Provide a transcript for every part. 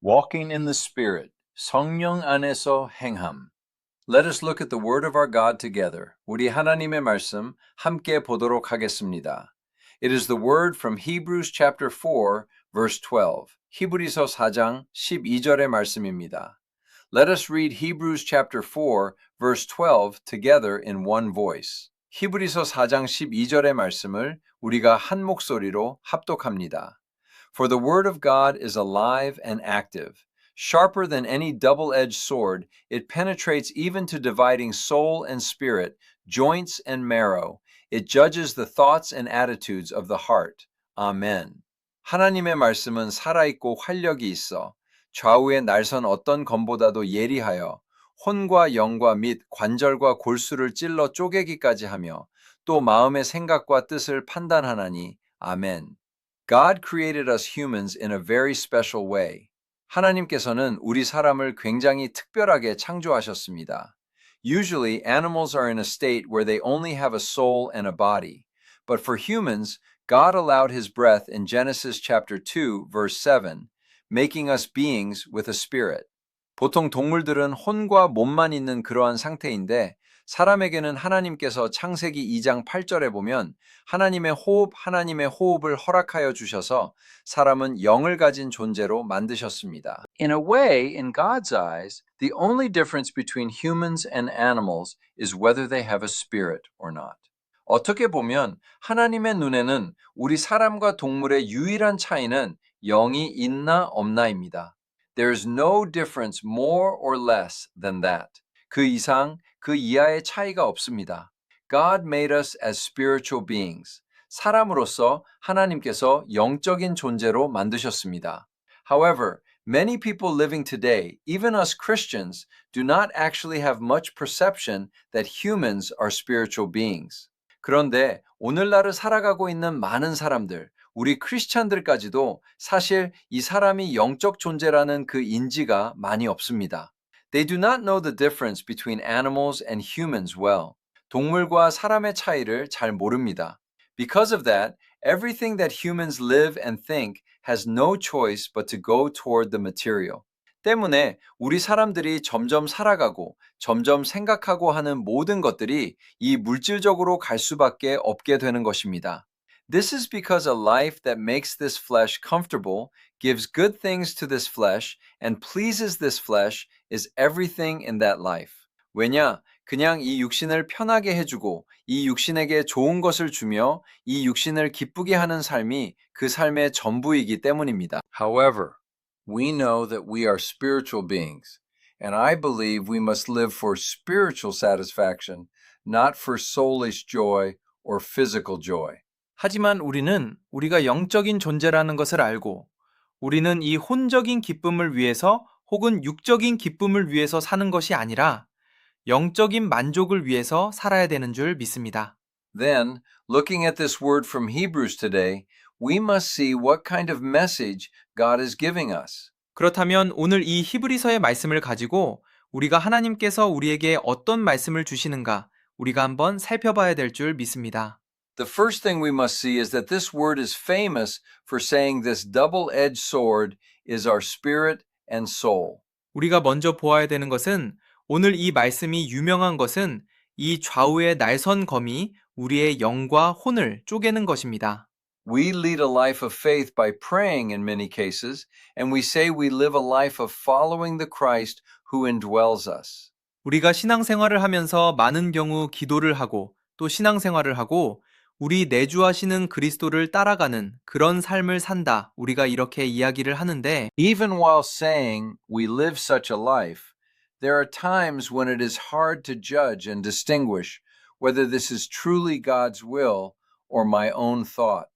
Walking in the Spirit, 성령 안에서 행함. Let us look at the Word of our God together. 우리 하나님의 말씀 함께 보도록 하겠습니다. It is the word from Hebrews chapter 4, verse 12. 히브리서 4장 12절의 말씀입니다. Let us read Hebrews chapter 4, verse 12 together in one voice. 히브리서 4장 12절의 말씀을 우리가 한 목소리로 합독합니다. For the word of God is alive and active. Sharper than any double-edged sword, it penetrates even to dividing soul and spirit, joints and marrow. It judges the thoughts and attitudes of the heart. Amen. 하나님의 말씀은 살아있고 활력이 있어 좌우의 날선 어떤 검보다도 예리하여 혼과 영과 및 관절과 골수를 찔러 쪼개기까지 하며 또 마음의 생각과 뜻을 판단하나니. 아멘. God created us humans in a very special way. 하나님께서는 우리 사람을 굉장히 특별하게 창조하셨습니다. Usually, animals are in a state where they only have a soul and a body. But for humans, God allowed His breath in Genesis chapter 2, verse 7, making us beings with a spirit. 보통 동물들은 혼과 몸만 있는 그러한 상태인데 사람에게는 하나님께서 창세기 2장 8절에 보면 하나님의 호흡을 허락하여 주셔서 사람은 영을 가진 존재로 만드셨습니다. In a way, in God's eyes, the only difference between humans and animals is whether they have a spirit or not. 어떻게 보면 하나님의 눈에는 우리 사람과 동물의 유일한 차이는 영이 있나 없나입니다. There is no difference more or less than that. 그 이상, 그 이하의 차이가 없습니다. God made us as spiritual beings. 사람으로서 하나님께서 영적인 존재로 만드셨습니다. However, many people living today, even us Christians, do not actually have much perception that humans are spiritual beings. 그런데 오늘날을 살아가고 있는 많은 사람들, 우리 크리스찬들까지도 사실 이 사람이 영적 존재라는 그 인지가 많이 없습니다. They do not know the difference between animals and humans well. 동물과 사람의 차이를 잘 모릅니다. Because of that, everything that humans live and think has no choice but to go toward the material. 때문에 우리 사람들이 점점 살아가고 점점 생각하고 하는 모든 것들이 이 물질적으로 갈 수밖에 없게 되는 것입니다. This is because a life that makes this flesh comfortable, gives good things to this flesh, and pleases this flesh is everything in that life. 왜냐? 그냥 이 육신을 편하게 해주고 이 육신에게 좋은 것을 주며 이 육신을 기쁘게 하는 삶이 그 삶의 전부이기 때문입니다. However, we know that we are spiritual beings, and I believe we must live for spiritual satisfaction, not for soulish joy or physical joy. 하지만 우리는 우리가 영적인 존재라는 것을 알고 우리는 이 혼적인 기쁨을 위해서 혹은 육적인 기쁨을 위해서 사는 것이 아니라 영적인 만족을 위해서 살아야 되는 줄 믿습니다. Then, looking at this word from Hebrews today, we must see what kind of message God is giving us. 그렇다면 오늘 이 히브리서의 말씀을 가지고 우리가 하나님께서 우리에게 어떤 말씀을 주시는가 우리가 한번 살펴봐야 될 줄 믿습니다. The first thing we must see is that this word is famous for saying this double-edged sword is our spirit and soul. 우리가 먼저 보아야 되는 것은 오늘 이 말씀이 유명한 것은 이 좌우의 날선 검이 우리의 영과 혼을 쪼개는 것입니다. We lead a life of faith by praying in many cases, and we say we live a life of following the Christ who indwells us. 우리가 신앙생활을 하면서 많은 경우 기도를 하고 또 신앙생활을 하고 우리 내주하시는 그리스도를 따라가는 그런 삶을 산다. 우리가 이렇게 이야기를 하는데 Even while saying we live such a life, there are times when it is hard to judge and distinguish whether this is truly God's will or my own thought.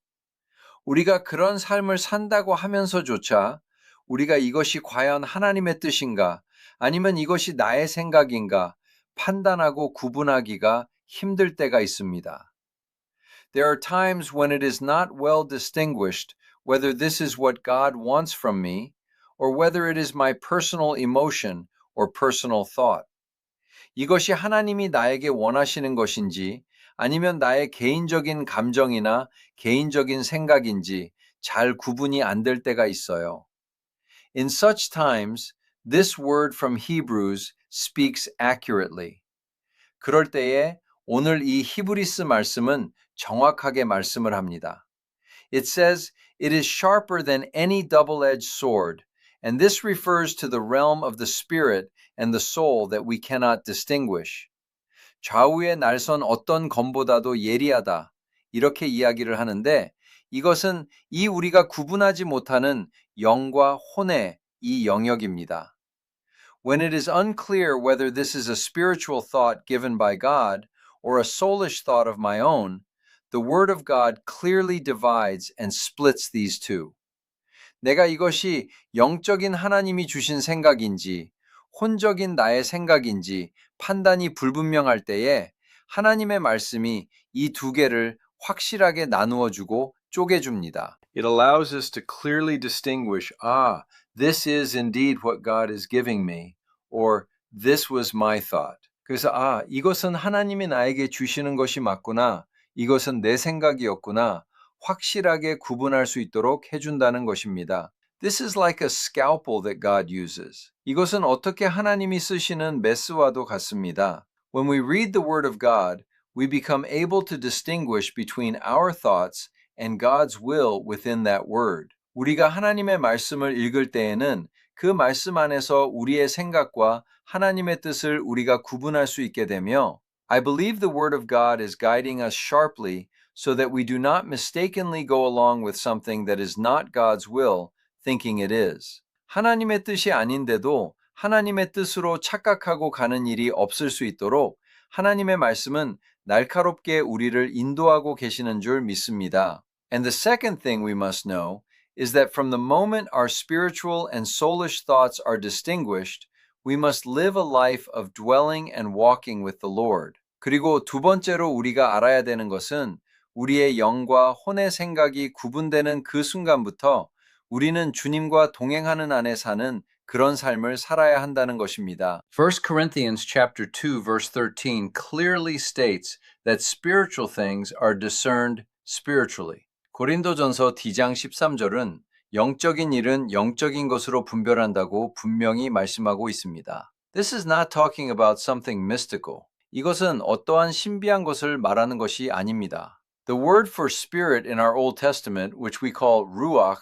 우리가 그런 삶을 산다고 하면서조차 우리가 이것이 과연 하나님의 뜻인가 아니면 이것이 나의 생각인가 판단하고 구분하기가 힘들 때가 있습니다. There are times when it is not well distinguished whether this is what God wants from me or whether it is my personal emotion or personal thought. 이것이 하나님이 나에게 원하시는 것인지 아니면 나의 개인적인 감정이나 개인적인 생각인지 잘 구분이 안 될 때가 있어요. In such times, this word from Hebrews speaks accurately. 그럴 때에 오늘 이 히브리스 말씀은 정확하게 말씀을 합니다. It says, it is sharper than any double-edged sword, and this refers to the realm of the spirit and the soul that we cannot distinguish. 좌우의 날선 어떤 검보다도 예리하다. 이렇게 이야기를 하는데 이것은 이 우리가 구분하지 못하는 영과 혼의 이 영역입니다. When it is unclear whether this is a spiritual thought given by God or a soulish thought of my own, the Word of God clearly divides and splits these two. 내가 이것이 영적인 하나님이 주신 생각인지, 혼적인 나의 생각인지 판단이 불분명할 때에 하나님의 말씀이 이 두 개를 확실하게 나누어 주고 쪼개줍니다. It allows us to clearly distinguish, this is indeed what God is giving me, or this was my thought. 그래서 이것은 하나님이 나에게 주시는 것이 맞구나. 이것은 내 생각이었구나. 확실하게 구분할 수 있도록 해준다는 것입니다. This is like a scalpel that God uses. 이것은 어떻게 하나님이 쓰시는 메스와도 같습니다. When we read the Word of God, we become able to distinguish between our thoughts and God's will within that word. 우리가 하나님의 말씀을 읽을 때에는 그 말씀 안에서 우리의 생각과 하나님의 뜻을 우리가 구분할 수 있게 되며 I believe the Word of God is guiding us sharply so that we do not mistakenly go along with something that is not God's will, thinking it is. 하나님의 뜻이 아닌데도 하나님의 뜻으로 착각하고 가는 일이 없을 수 있도록 하나님의 말씀은 날카롭게 우리를 인도하고 계시는 줄 믿습니다. And the second thing we must know is that from the moment our spiritual and soulish thoughts are distinguished, we must live a life of dwelling and walking with the Lord. 그리고 두 번째로 우리가 알아야 되는 것은 우리의 영과 혼의 생각이 구분되는 그 순간부터 우리는 주님과 동행하는 안에 사는 그런 삶을 살아야 한다는 것입니다. 1 Corinthians chapter 2 verse 13 clearly states that spiritual things are discerned spiritually. 고린도전서 D장 13절은 영적인 일은 영적인 것으로 분별한다고 분명히 말씀하고 있습니다. This is not talking about something mystical. 이것은 어떠한 신비한 것을 말하는 것이 아닙니다. The word for spirit in our Old Testament, which we call ruach,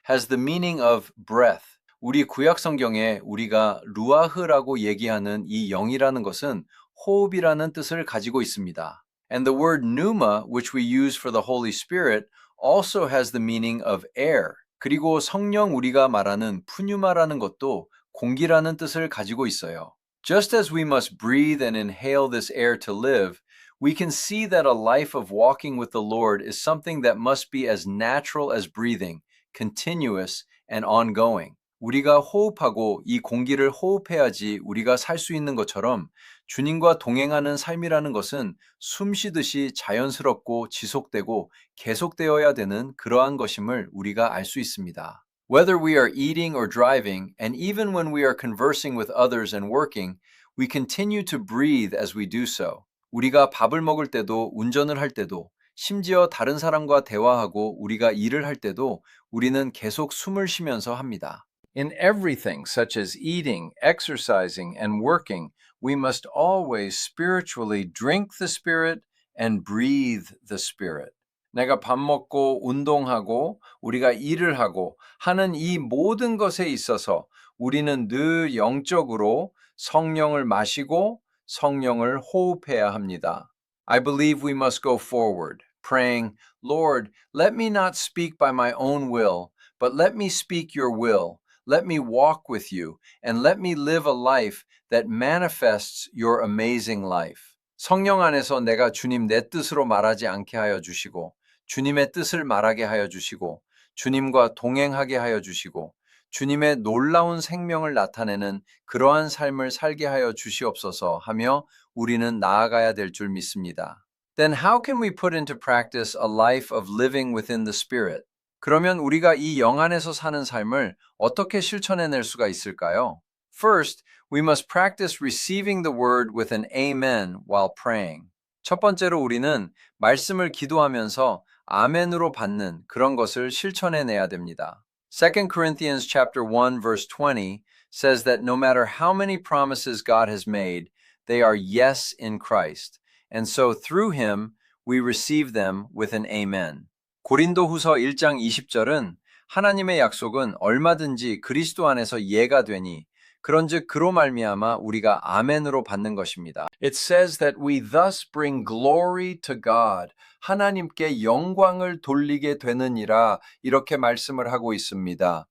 has the meaning of breath. 우리 구약 성경에 우리가 루아흐라고 얘기하는 이 영이라는 것은 호흡이라는 뜻을 가지고 있습니다. And the word pneuma, which we use for the Holy Spirit, also has the meaning of air. 그리고 성령 우리가 말하는 푸뉴마라는 것도 공기라는 뜻을 가지고 있어요. Just as we must breathe and inhale this air to live, we can see that a life of walking with the Lord is something that must be as natural as breathing, continuous and ongoing. 우리가 호흡하고 이 공기를 호흡해야지 우리가 살 수 있는 것처럼 주님과 동행하는 삶이라는 것은 숨 쉬듯이 자연스럽고 지속되고 계속되어야 되는 그러한 것임을 우리가 알 수 있습니다. Whether we are eating or driving, and even when we are conversing with others and working, we continue to breathe as we do so. 우리가 밥을 먹을 때도 운전을 할 때도 심지어 다른 사람과 대화하고 우리가 일을 할 때도 우리는 계속 숨을 쉬면서 합니다. In everything, such as eating, exercising, and working, we must always spiritually drink the Spirit and breathe the Spirit. 내가 밥 먹고 운동하고 우리가 일을 하고 하는 이 모든 것에 있어서 우리는 늘 영적으로 성령을 마시고 성령을 호흡해야 합니다. I believe we must go forward, praying, Lord, let me not speak by my own will, but let me speak your will. Let me walk with you, and let me live a life that manifests your amazing life. 성령 안에서 내가 주님 내 뜻으로 말하지 않게 하여 주시고, 주님의 뜻을 말하게 하여 주시고, 주님과 동행하게 하여 주시고, 주님의 놀라운 생명을 나타내는 그러한 삶을 살게 하여 주시옵소서 하며 우리는 나아가야 될 줄 믿습니다. Then how can we put into practice a life of living within the Spirit? 그러면 우리가 이 영 안에서 사는 삶을 어떻게 실천해낼 수가 있을까요? First, we must practice receiving the word with an amen while praying. 첫 번째로 우리는 말씀을 기도하면서 아멘으로 받는 그런 것을 실천해내야 됩니다. 2 Corinthians chapter 1 verse 20 says that no matter how many promises God has made, they are yes in Christ. And so through him we receive them with an amen. 고린도후서 1장 20절은 하나님의 약속은 얼마든지 그리스도 안에서 예가 되니 그런즉 그로 말미암아 우리가 아멘으로 받는 것입니다. It says that we thus bring glory to God. 하나님께 영광을 돌리게 되느니라 이렇게 말씀을 하고 있습니다.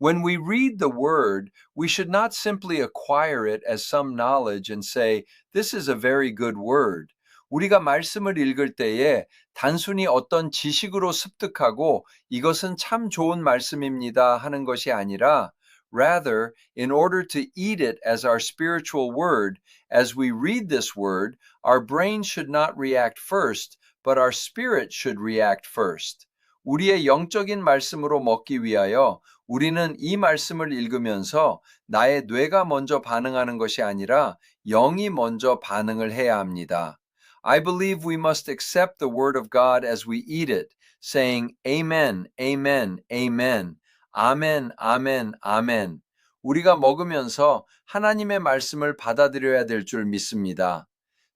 When we read the word, we should not simply acquire it as some knowledge and say, this is a very good word. 우리가 말씀을 읽을 때에 단순히 어떤 지식으로 습득하고 이것은 참 좋은 말씀입니다 하는 것이 아니라 Rather, in order to eat it as our spiritual word, as we read this word, our brain should not react first, but our spirit should react first. 우리의 영적인 말씀으로 먹기 위하여 우리는 이 말씀을 읽으면서 나의 뇌가 먼저 반응하는 것이 아니라 영이 먼저 반응을 해야 합니다. I believe we must accept the word of God as we eat it, saying, Amen, Amen, Amen. 아멘, 아멘, 아멘. 우리가 먹으면서 하나님의 말씀을 받아들여야 될 줄 믿습니다.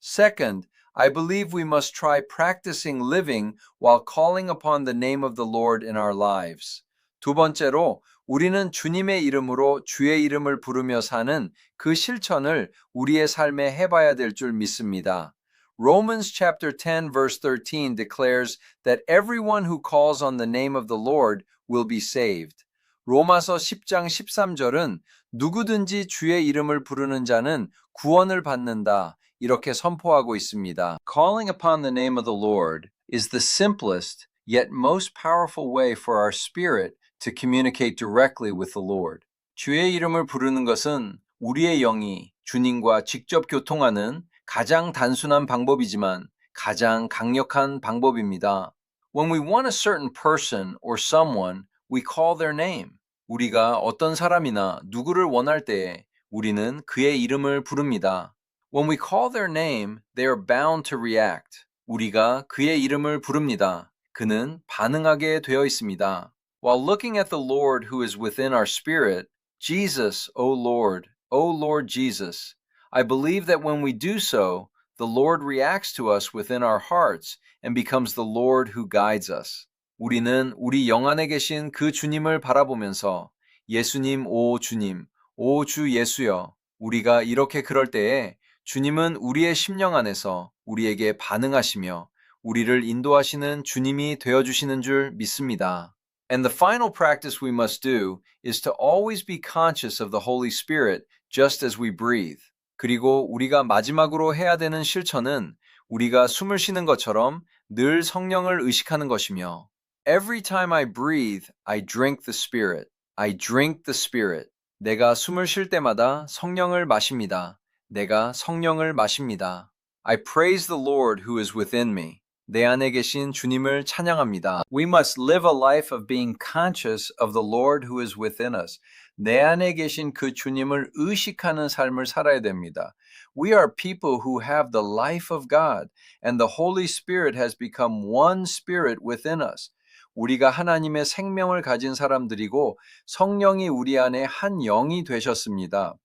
Second, I believe we must try practicing living while calling upon the name of the Lord in our lives. 두 번째로, 우리는 주님의 이름으로 주의 이름을 부르며 사는 그 실천을 우리의 삶에 해봐야 될 줄 믿습니다. Romans chapter 10 verse 13 declares that everyone who calls on the name of the Lord will be saved. 로마서 10장 13절은 누구든지 주의 이름을 부르는 자는 구원을 받는다 이렇게 선포하고 있습니다. Calling upon the name of the Lord is the simplest yet most powerful way for our spirit to communicate directly with the Lord. 주의 이름을 부르는 것은 우리의 영이 주님과 직접 교통하는 가장 단순한 방법이지만 가장 강력한 방법입니다. When we want a certain person or someone, we call their name. 우리가 어떤 사람이나 누구를 원할 때에 우리는 그의 이름을 부릅니다. When we call their name, they are bound to react. 우리가 그의 이름을 부릅니다. 그는 반응하게 되어 있습니다. While looking at the Lord who is within our spirit, Jesus, O Lord Jesus, I believe that when we do so, the Lord reacts to us within our hearts and becomes the Lord who guides us. 우리는 우리 영 안에 계신 그 주님을 바라보면서 예수님, 오 주님, 오 주 예수여, 우리가 이렇게 그럴 때에 주님은 우리의 심령 안에서 우리에게 반응하시며 우리를 인도하시는 주님이 되어주시는 줄 믿습니다. And the final practice we must do is to always be conscious of the Holy Spirit just as we breathe. 그리고 우리가 마지막으로 해야 되는 실천은 우리가 숨을 쉬는 것처럼 늘 성령을 의식하는 것이며 Every time I breathe, I drink the Spirit. I drink the Spirit. 내가 숨을 쉴 때마다 성령을 마십니다. 내가 성령을 마십니다. I praise the Lord who is within me. 내 안에 계신 주님을 찬양합니다. We must live a life of being conscious of the Lord who is within us. 내 안에 계신 그 주님을 의식하는 삶을 살아야 됩니다. We are people who have the life of God, and the Holy Spirit has become one spirit within us. 우리가 하나님의 생명을 가진 사람들이고 성령이 우리 안에 한 영이 되셨습니다.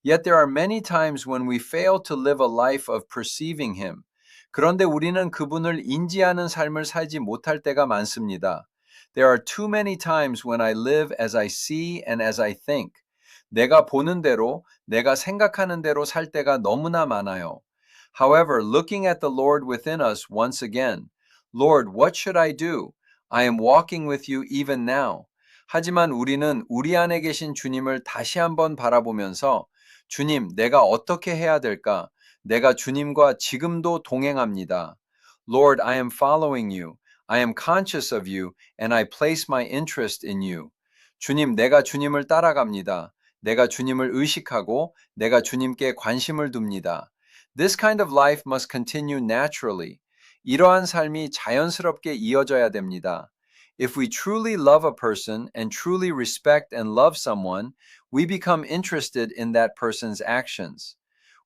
Yet there are many times when we fail to live a life of perceiving Him. 그런데 우리는 그분을 인지하는 삶을 살지 못할 때가 많습니다. There are too many times when I live as I see and as I think. 내가 보는 대로, 내가 생각하는 대로 살 때가 너무나 많아요. However, looking at the Lord within us once again, Lord, what should I do? I am walking with you even now. 하지만 우리는 우리 안에 계신 주님을 다시 한번 바라보면서 주님, 내가 어떻게 해야 될까? 내가 주님과 지금도 동행합니다. Lord, I am following you. I am conscious of you, and I place my interest in you. 주님, 내가 주님을 따라갑니다. 내가 주님을 의식하고 내가 주님께 관심을 둡니다. This kind of life must continue naturally. 이러한 삶이 자연스럽게 이어져야 됩니다. If we truly love a person and truly respect and love someone, we become interested in that person's actions.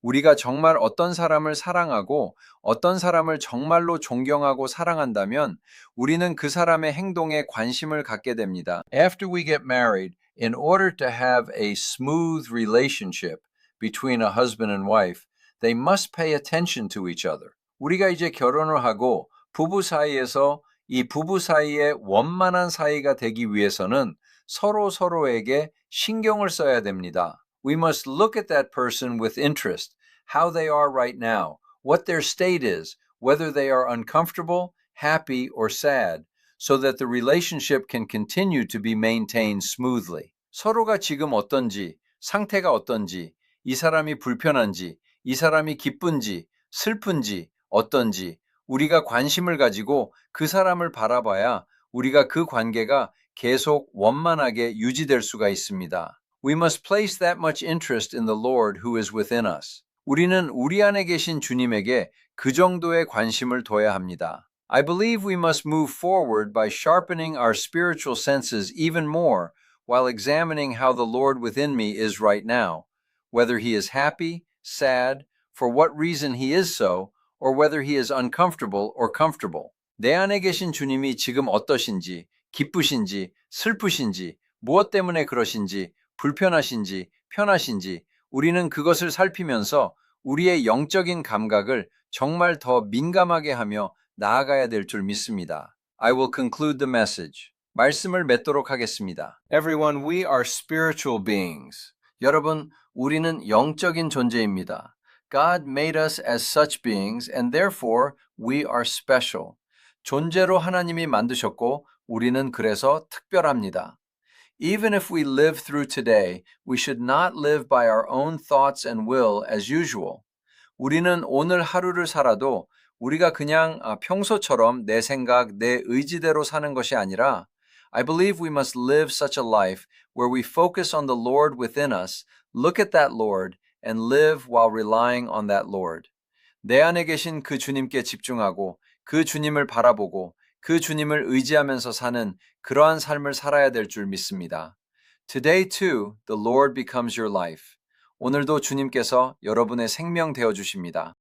우리가 정말 어떤 사람을 사랑하고 어떤 사람을 정말로 존경하고 사랑한다면 우리는 그 사람의 행동에 관심을 갖게 됩니다. After we get married, in order to have a smooth relationship between a husband and wife, they must pay attention to each other. 우리가 이제 결혼을 하고 부부 사이에서 이 부부 사이에 원만한 사이가 되기 위해서는 서로에게 신경을 써야 됩니다. We must look at that person with interest, how they are right now, what their state is, whether they are uncomfortable, happy, or sad, so that the relationship can continue to be maintained smoothly. 서로가 지금 어떤지, 상태가 어떤지, 이 사람이 불편한지, 이 사람이 기쁜지, 슬픈지, 어떤지, 우리가 관심을 가지고 그 사람을 바라봐야 우리가 그 관계가 계속 원만하게 유지될 수가 있습니다. We must place that much interest in the Lord who is within us. 우리는 우리 안에 계신 주님에게 그 정도의 관심을 둬야 합니다. I believe we must move forward by sharpening our spiritual senses even more while examining how the Lord within me is right now, whether he is happy, sad, for what reason he is so, or whether he is uncomfortable or comfortable. 내 안에 계신 주님이 지금 어떠신지, 기쁘신지, 슬프신지, 무엇 때문에 그러신지, 불편하신지, 편하신지, 우리는 그것을 살피면서 우리의 영적인 감각을 정말 더 민감하게 하며 나아가야 될 줄 믿습니다. I will conclude the message. 말씀을 맺도록 하겠습니다. Everyone, we are spiritual beings. 여러분, 우리는 영적인 존재입니다. God made us as such beings and therefore we are special. 존재로 하나님이 만드셨고 우리는 그래서 특별합니다. Even if we live through today, we should not live by our own thoughts and will as usual. 우리는 오늘 하루를 살아도 우리가 그냥 평소처럼 내 생각, 내 의지대로 사는 것이 아니라 I believe we must live such a life where we focus on the Lord within us, look at that Lord, and live while relying on that Lord. 내 안에 계신 그 주님께 집중하고 그 주님을 바라보고 그 주님을 의지하면서 사는 그러한 삶을 살아야 될 줄 믿습니다. Today too, the Lord becomes your life. 오늘도 주님께서 여러분의 생명 되어 주십니다.